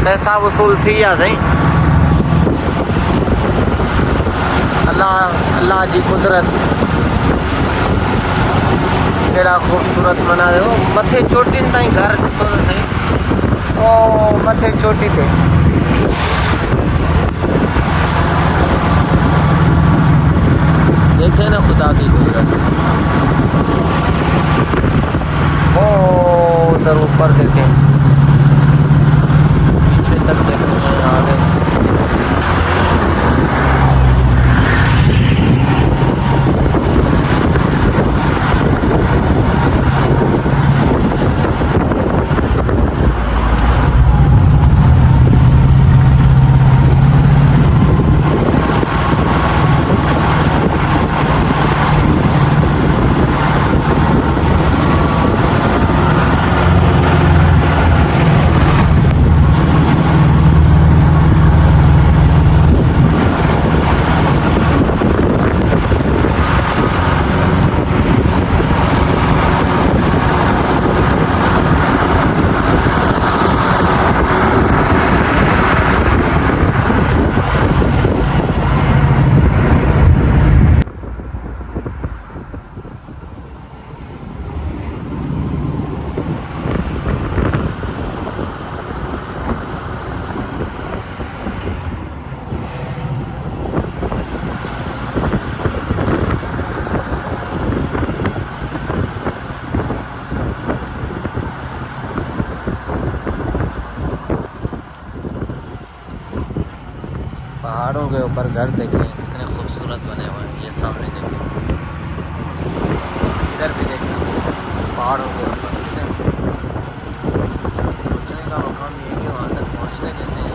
पैसा वसूल थी या सही। अल्लाह अल्लाह जी कुदरत केड़ा खूबसूरत बना दे। मथे चोटी ताईं घर ॾिसो त सही। ओ मथे चोटी ते देखे ना खुदा की कुदरत। ओ उधर ऊपर देखें, पीछे तक देखें, आगे पहाड़ों के ऊपर घर देखें कितने खूबसूरत बने हुए हैं। ये सामने देखें, इधर भी देखना पहाड़ों के ऊपर कितने। सोचने का मकाम ये है कि वहाँ तक पहुँचते कैसे हैं।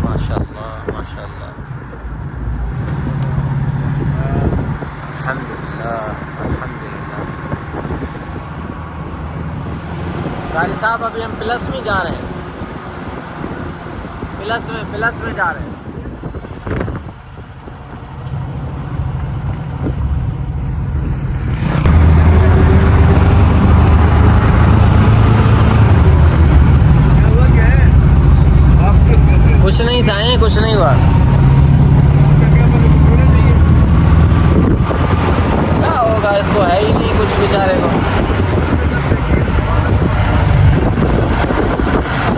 माशाअल्लाह माशाअल्लाह, गाड़ी साहब अभी हम प्लस में जा रहे हैं, प्लस में जा रहे हैं। कुछ नहीं साए, कुछ नहीं हुआ। क्या होगा, इसको है ही नहीं कुछ बेचारे को।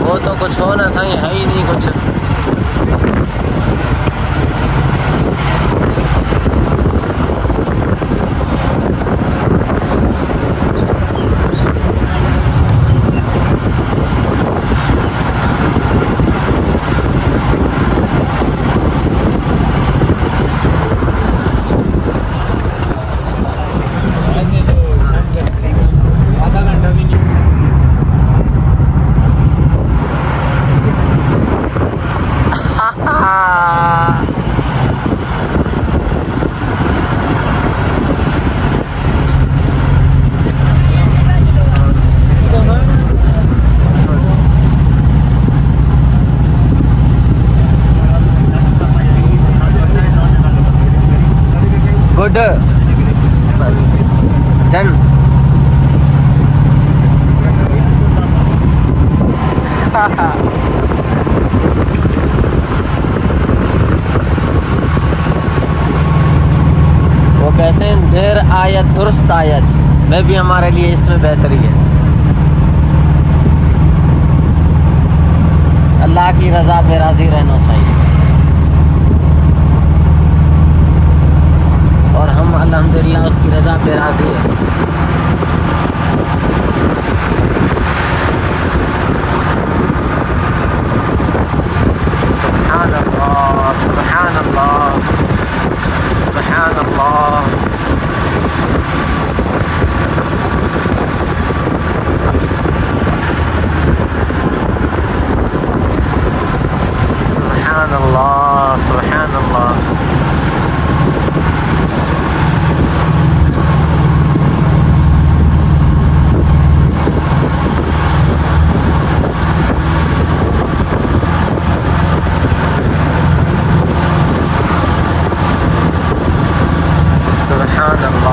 वो तो कुछ हो ना सही, है ही नहीं कुछ। Good done. वो कहते हैं देर आयत दुरुस्त आयत, वह भी हमारे लिए इसमें बेहतरी है। अल्लाह की रज़ा पे राज़ी रहना चाहिए और हम अल्हम्दुलिल्लाह उसकी रज़ा पे राज़ी है। सुभान अल्लाह सुभान अल्लाह सुभान अल्लाह। सुभान अल्लाह सुभान अल्लाह। ना आ जाओ।